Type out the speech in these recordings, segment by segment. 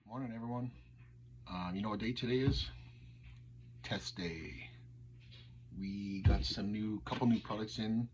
Morning, everyone. You know what day today is? Test day. We got couple new products in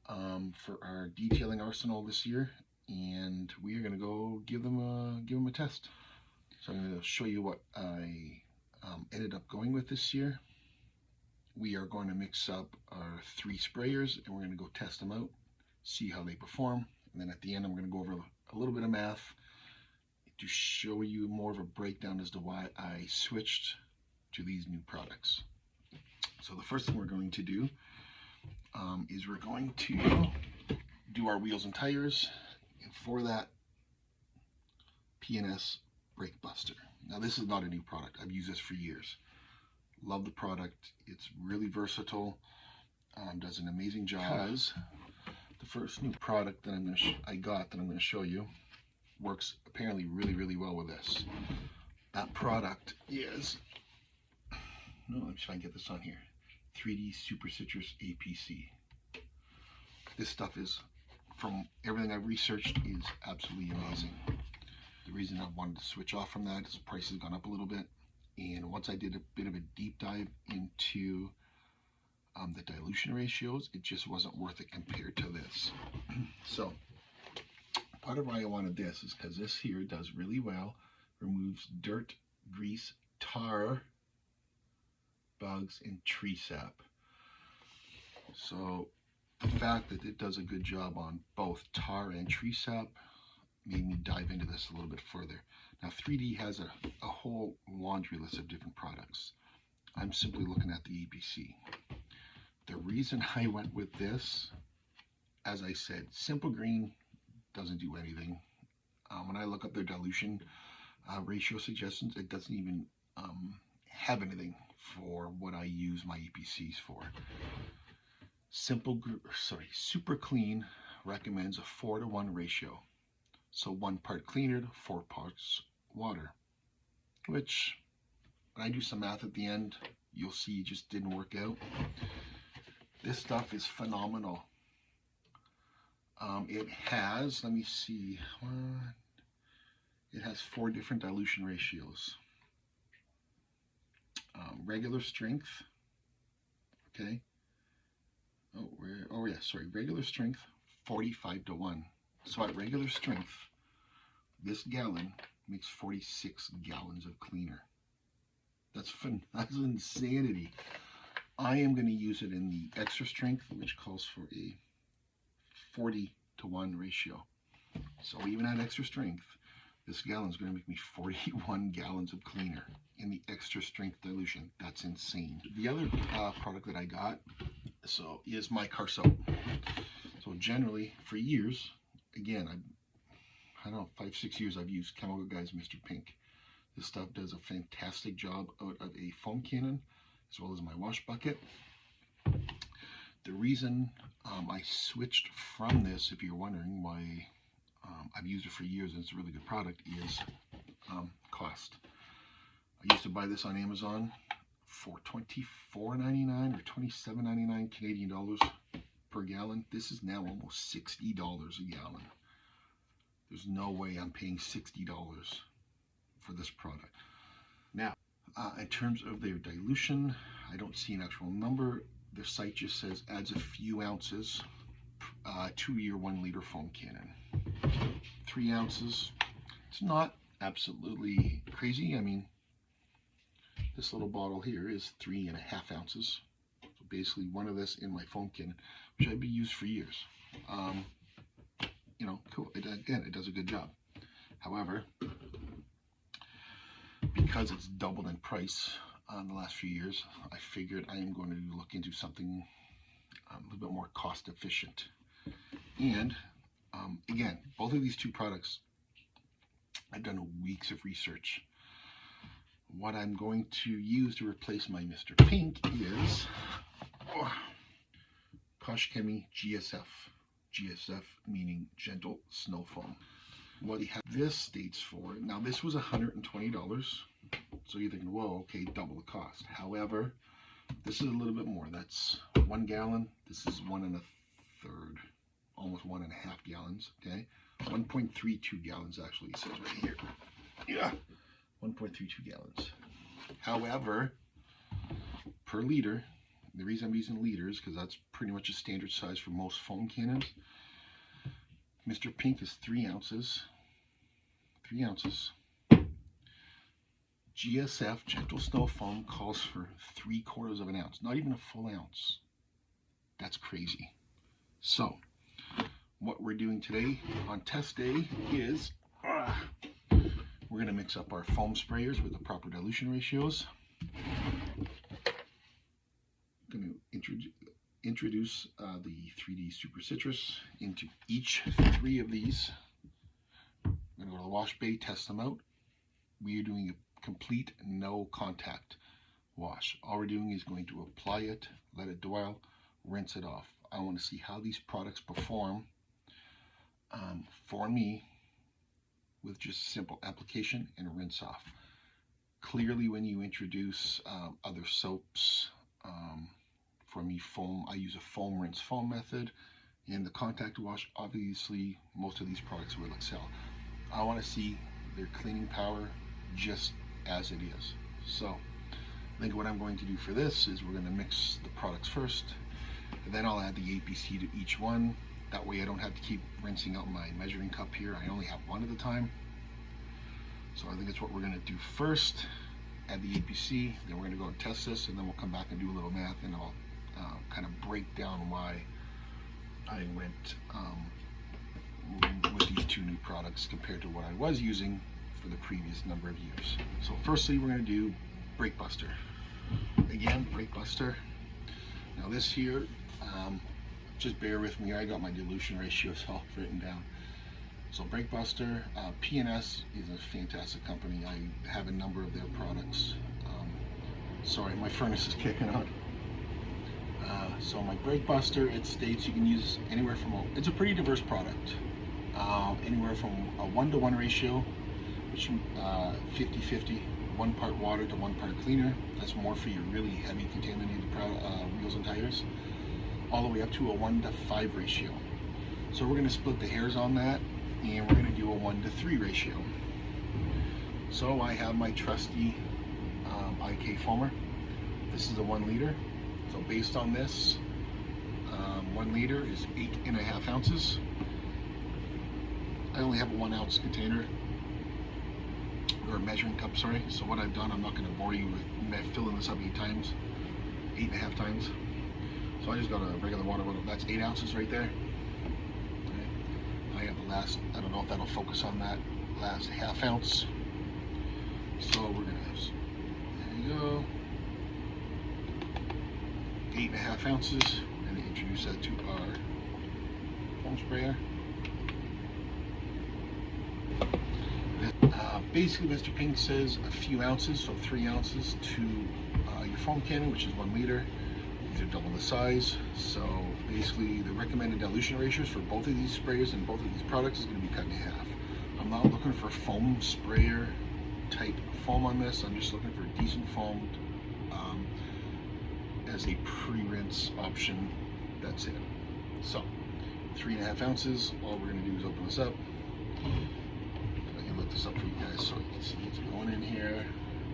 for our detailing arsenal this year, and we are going to go give them a test. So I'm going to show you what I ended up going with this year. We are going to mix up our 3 sprayers, and we're going to go test them out, see how they perform, and then at the end I'm going to go over a little bit of math to show you more of a breakdown as to why I switched to these new products. So the first thing we're going to do is we're going to do our wheels and tires, and for that, P&S Brake Buster. Now this is not a new product. I've used this for years. Love the product. It's really versatile. Does an amazing job. Because the first new product that I got that I'm going to show you works apparently really well with this. That product is, let me see if I can get this on here, 3D Super Citrus APC. This stuff is, from everything I've researched, is absolutely amazing. The reason I wanted to switch off from that is the price has gone up a little bit, and once I did a bit of a deep dive into the dilution ratios, it just wasn't worth it compared to this. So part of why I wanted this is because this here does really well, removes dirt, grease, tar, bugs, and tree sap. So the fact that it does a good job on both tar and tree sap made me dive into this a little bit further. Now 3D has a whole laundry list of different products. I'm simply looking at the APC. The reason I went with this, as I said, Simple Green doesn't do anything. When I look up their dilution ratio suggestions, it doesn't even have anything for what I use my APCs for. Super Clean recommends a 4-to-1 ratio. So 1 part cleaner to 4 parts water, which when I do some math at the end, you'll see it just didn't work out. This stuff is phenomenal. It has, let me see, it has 4 different dilution ratios. Regular strength, okay. Regular strength, 45-to-1. So at regular strength, this gallon makes 46 gallons of cleaner. That's insanity. I am going to use it in the extra strength, which calls for a 40-to-1 ratio. So even at extra strength, this gallon is going to make me 41 gallons of cleaner in the extra strength dilution. That's insane. The other product that I got is my car soap. So generally, for years, again, I don't know, 5-6 years I've used Chemical Guy's Mr. Pink. This stuff does a fantastic job out of a foam cannon as well as my wash bucket. The reason I switched from this, if you're wondering why I've used it for years and it's a really good product, is cost. I used to buy this on Amazon for $24.99 or $27.99 Canadian dollars per gallon. This is now almost $60 a gallon. There's no way I'm paying $60 for this product. Now, in terms of their dilution, I don't see an actual number. The site just says adds a few ounces to your 1 liter foam cannon. 3 ounces. It's not absolutely crazy. I mean, this little bottle here is 3.5 ounces. So basically 1 of this in my foam cannon, which I've been used for years. You know, cool. Again, it does a good job. However, because it's doubled in price in the last few years, I figured I am going to look into something a little bit more cost efficient. And again, both of these 2 products, I've done weeks of research. What I'm going to use to replace my Mr. Pink is Koch Chemie GSF. GSF meaning gentle snow foam. What this states for, now this was $120, so you're thinking, whoa, okay, double the cost. However, this is a little bit more. That's 1 gallon. This is 1 1/3, almost 1.5 gallons, okay? 1.32 gallons actually, it says right here. Yeah, 1.32 gallons. However, per liter, the reason I'm using liters because that's pretty much a standard size for most foam cannons. Mr. Pink is 3 ounces. 3 ounces. GSF, Gentle Snow Foam, calls for 3/4 of an ounce, not even a full ounce. That's crazy. So, what we're doing today on test day is we're going to mix up our foam sprayers with the proper dilution ratios. I'm going to introduce the 3D Super Citrus into each 3 of these. I'm going to go to the wash bay, test them out. We are doing a complete no contact wash. All we're doing is going to apply it, let it dwell, rinse it off. I want to see how these products perform for me with just simple application and rinse off. Clearly, when you introduce other soaps, for me foam, I use a foam rinse foam method. In the contact wash, obviously most of these products will excel. I want to see their cleaning power just as it is. So I think what I'm going to do for this is we're going to mix the products first, and then I'll add the APC to each one. That way I don't have to keep rinsing out my measuring cup here. I only have one at a time. So I think that's what we're going to do first. Add the APC, then we're going to go and test this, and then we'll come back and do a little math, and I'll kind of break down why I went with these 2 new products compared to what I was using for the previous number of years. So firstly, we're going to do Brake Buster. Again, Brake Buster. Now this here, just bear with me, I got my dilution ratios all written down. So Brake Buster, P&S is a fantastic company. I have a number of their products. Sorry, my furnace is kicking on. So my Brake Buster, it states you can use anywhere from, it's a pretty diverse product. Anywhere from a 1-to-1 ratio, which 50-50, 1 part water to 1 part cleaner. That's more for your really heavy contaminated wheels and tires. All the way up to a 1-to-5 ratio. So we're going to split the hairs on that, and we're going to do a 1-to-3 ratio. So I have my trusty IK foamer. This is a 1 liter. So based on this, 1 liter is 8.5 ounces. I only have a 1 ounce container, or a measuring cup, sorry. So what I've done, I'm not going to bore you with filling this up 8.5 times. So I just got a regular water bottle. That's 8 ounces right there. Okay. I have the last, I don't know if that'll focus on that last ½ ounce. So we're going to, there you go. 8.5 ounces. And introduce that to our foam sprayer. Basically, Mr. Pink says a few ounces, so 3 ounces to your foam cannon, which is 1 liter. These are double the size. So basically, the recommended dilution ratios for both of these sprayers and both of these products is going to be cut in half. I'm not looking for foam sprayer type foam on this. I'm just looking for decent foam as a pre-rinse option. That's it. So 3.5 ounces. All we're going to do is open this up. I can lift this up for you guys so you can see it's going in here.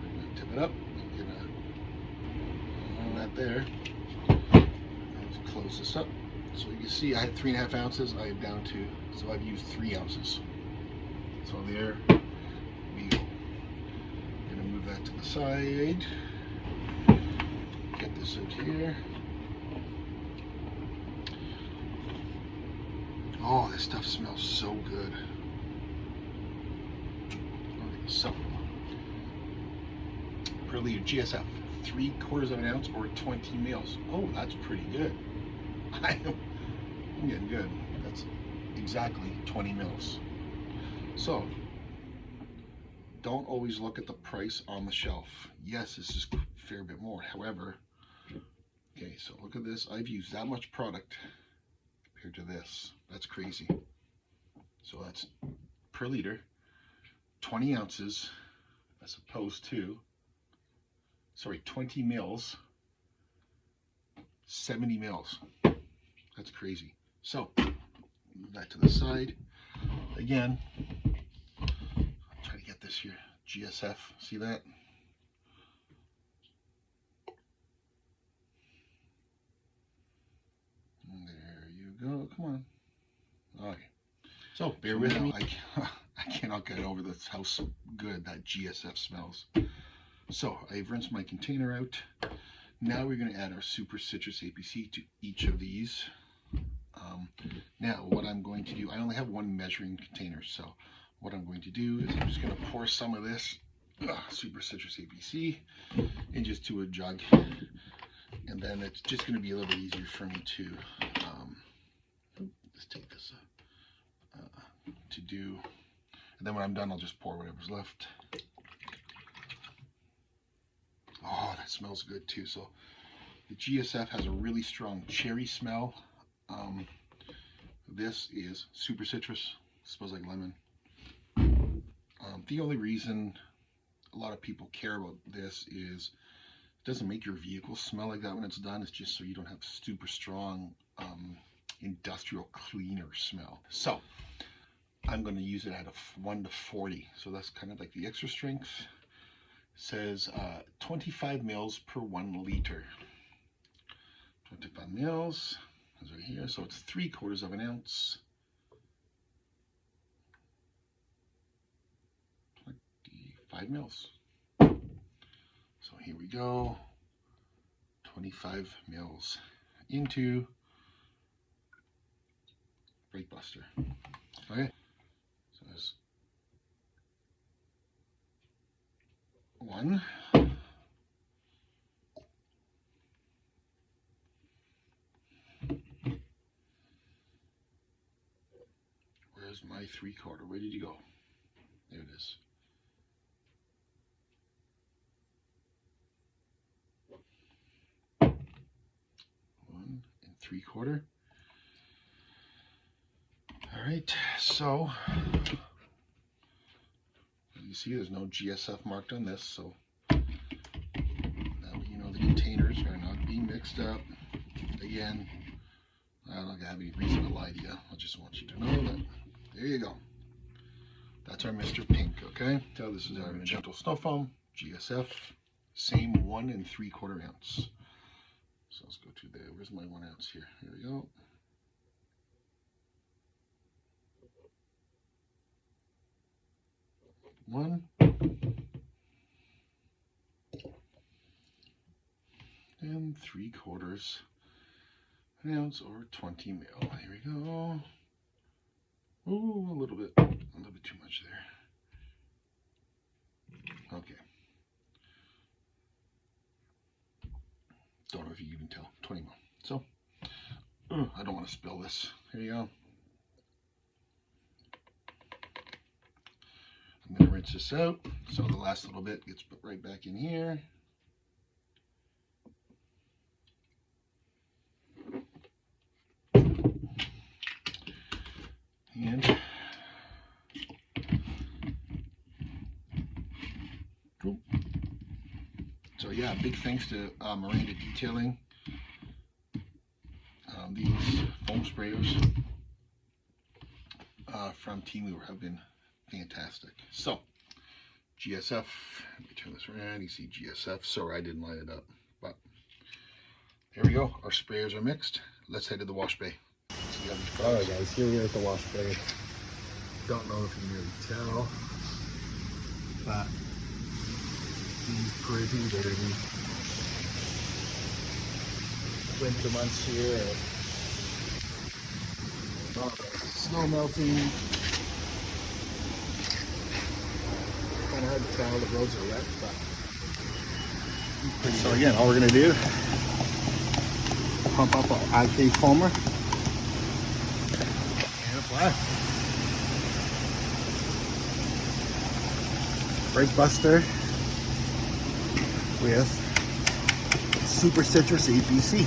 We're going to tip it up. I'm going to that there. Let's close this up. So you can see I had 3.5 ounces. I am down to, so I've used 3 ounces. So there we go. I'm going to move that to the side. Get this out here. Oh, this stuff smells so good. Okay, so, per liter GSF, 3/4 of an ounce or 20 mils. Oh, that's pretty good. I'm getting good. That's exactly 20 mils. So, don't always look at the price on the shelf. Yes, this is a fair bit more. However, okay, so look at this. I've used that much product compared to this. That's crazy. So that's per liter, 20 ounces as opposed to, sorry, 20 mils, 70 mils. That's crazy. So, move that to the side. Again, I'll try to get this here GSF. See that? And there you go. Come on. Okay. So bear with me. I cannot get over this, how good that GSF smells. So I've rinsed my container out. Now we're going to add our Super Citrus APC to each of these. Now what I'm going to do, I only have one measuring container, so what I'm going to do is I'm just going to pour some of this Super Citrus APC into a jug, and then it's just going to be a little bit easier for me to let's take this to do, and then when I'm done I'll just pour whatever's left. Oh, that smells good too. So the GSF has a really strong cherry smell. This is Super Citrus. Smells like lemon. The only reason a lot of people care about this is it doesn't make your vehicle smell like that when it's done. It's just so you don't have super strong industrial cleaner smell. So I'm going to use it at a 1 to 40. So that's kind of like the extra strength. It says 25 mils per 1 liter. 25 mils is right here. So it's 3/4 of an ounce. 25 mils. So here we go. 25 mils into Brake Buster. Okay. So there's 1. Where's my 3/4? Where did you go? There it is. 1 3/4. All right, so you see there's no GSF marked on this, so now you know the containers are not being mixed up. Again, I don't have any reason to lie to you. I just want you to know that. There you go. That's our Mr. Pink, okay? So this is our gentle snow foam, GSF, same 1 3/4 ounce. So let's go to there. Where's my 1 ounce here? Here we go. One and 3/4 an ounce or 20 mil. Here we go. Ooh, a little bit too much there. Okay. Don't know if you can tell. 20 mil. So, I don't want to spill this. Here you go. I'm going to rinse this out, so the last little bit gets put right back in here. And so yeah, big thanks to Miranda Detailing. These foam sprayers from Timu have been fantastic. So GSF, let me turn this around. You see GSF. Sorry, I didn't line it up, but there we go. Our sprayers are mixed. Let's head to the wash bay. All right, guys, here we are at the wash bay. Don't know if you can really tell, but these pretty dirty winter months here. Snow melting. Kind of hard to tell. The roads are wet, but so again, all we're gonna do, pump up our IK foamer and apply. Brake Buster with Super Citrus APC.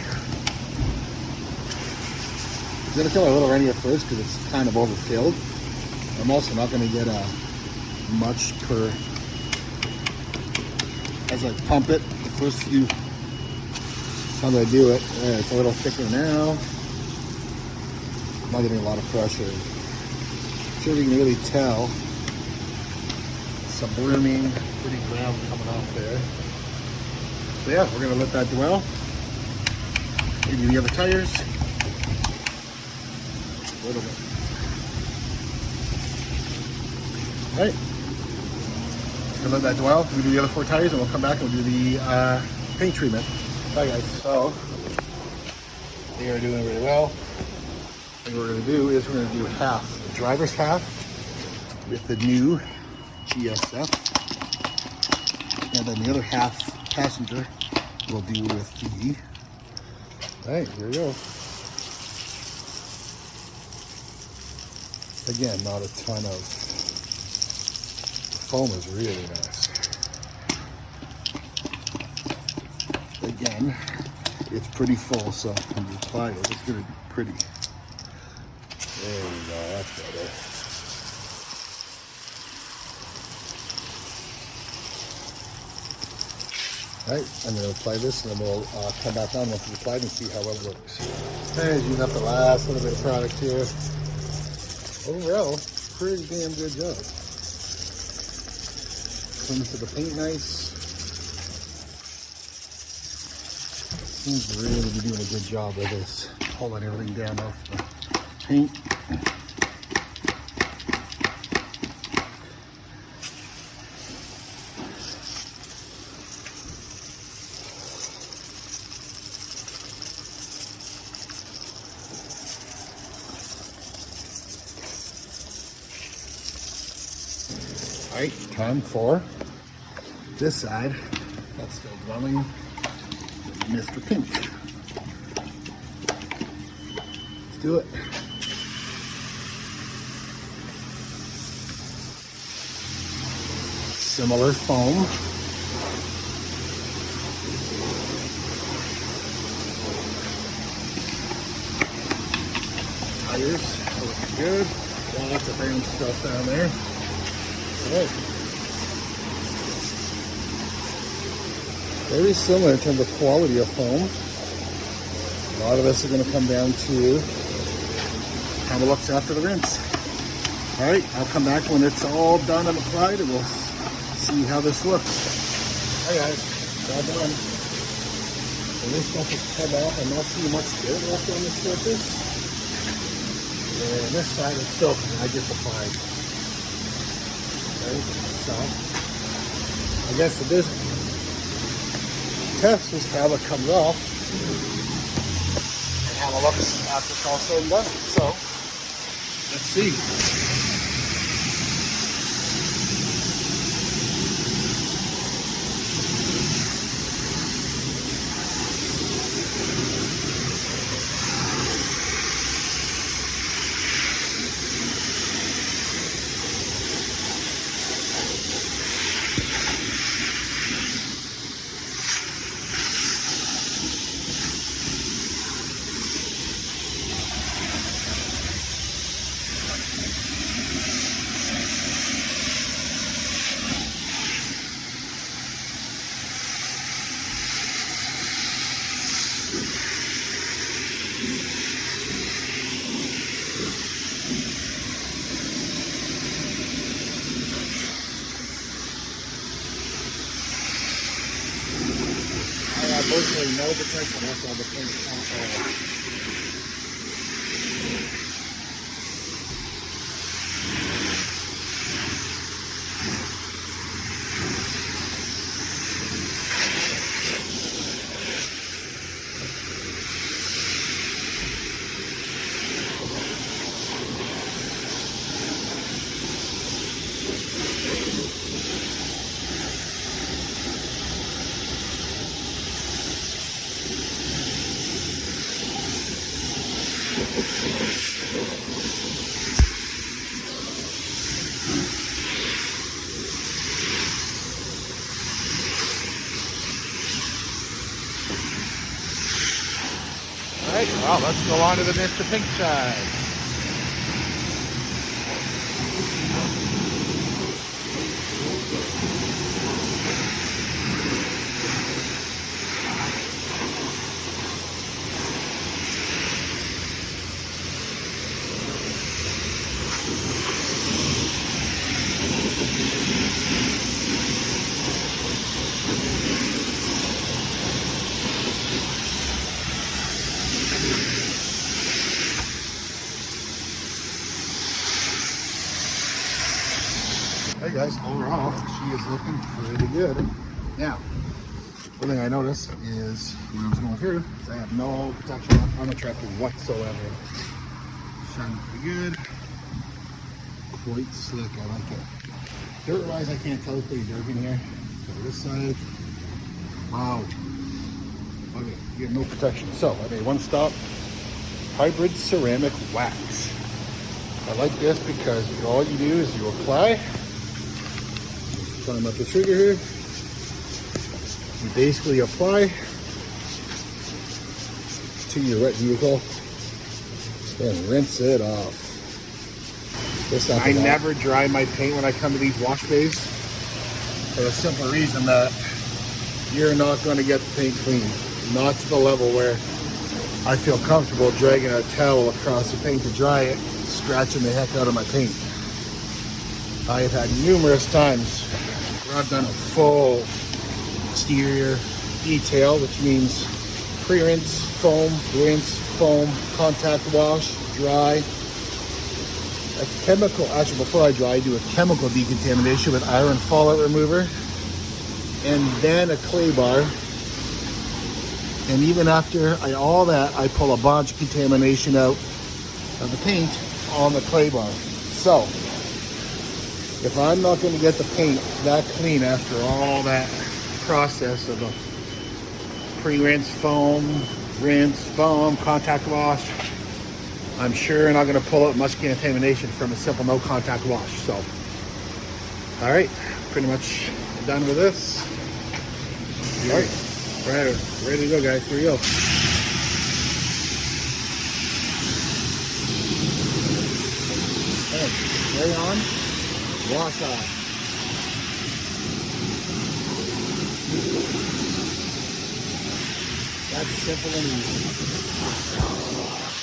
I'm gonna fill a little right here first because it's kind of overfilled. I'm also not gonna get much per as I pump it. The first few times I do it, it's a little thicker now. I'm not getting a lot of pressure. I'm sure you can really tell. some blooming, pretty ground coming off there. So yeah, we're gonna let that dwell. Maybe the other tires. A little bit. All right. We'll let that dwell. We'll do the other 4 tires and we'll come back and we'll do the paint treatment. Bye guys. So they are doing really well. What we're gonna do is we're gonna do half, the driver's half with the new GSF. And then the other half passenger we'll do with the, all right, here we go. Again, not a ton of, the foam is really nice. Again, it's pretty full, so when you apply it, it's gonna be pretty. There we go, that's better. All right, I'm going to apply this and then we'll come back on once it's applied and see how well it works. There's using up the last little bit of product here. Overall, pretty damn good job. Cleans to the paint nice. Seems to really be doing a good job with this, pulling everything down off the paint. All right, time for this side. That's still dwelling. Mr. Pink. Let's do it. Similar foam. Tires looking good. Lots of brown stuff down there. Right. Very similar in terms of quality of foam. A lot of this is going to come down to how it looks after the rinse. All right, I'll come back when it's all done and applied and we'll see how this looks. All right, guys, all done. So this stuff is cut off. I'm not seeing much dirt left on the surface. And this side is still, I just applied. So, I guess for this test is how it comes off and how it looks after it's all said and done. So, let's see. Virtually no protection after all the things off. Alright, well, let's go on to the Mr. Pink side. Hey guys, overall, she is looking pretty good. Now, one thing I noticed is when I was going through, is I have no protection on the tractor whatsoever. Shining pretty good. Quite slick, I like it. Dirt-wise, I can't tell, it's pretty dark in here. So this side, wow. Okay, you have no protection. So I made one stop, hybrid ceramic wax. I like this because all you do is you apply, climb up the trigger here, you basically apply to your wet vehicle and rinse it off. I never dry my paint when I come to these wash bays for the simple reason that you're not going to get the paint clean. Not to the level where I feel comfortable dragging a towel across the paint to dry it, scratching the heck out of my paint. I have had numerous times where I've done a full exterior detail, which means pre-rinse, foam, rinse, foam, contact wash, dry. A chemical, actually before I dry, I do a chemical decontamination with iron fallout remover and then a clay bar. And even after all that, I pull a bunch of contamination out of the paint on the clay bar. So, if I'm not going to get the paint that clean after all that process of a pre-rinse foam, rinse, foam, contact wash, I'm sure not going to pull out much contamination from a simple no contact wash. So, all right, pretty much done with this. All right, ready to go, guys. Here we go. Okay, spray on, wash off. That's simple and easy.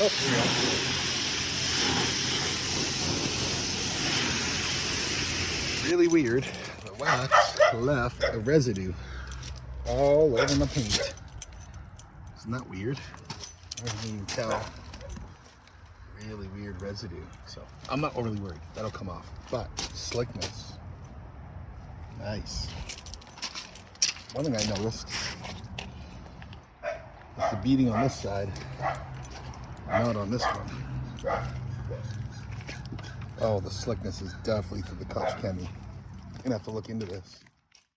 Oh, here we go. Really weird, the wax left a residue all over my paint. Isn't that weird? I don't even tell. Really weird residue. So I'm not overly worried. That'll come off. But slickness. Nice. One thing I noticed is the beading on this side, not on this one. Oh, the slickness is definitely through the Koch Chemie. I'm gonna have to look into this.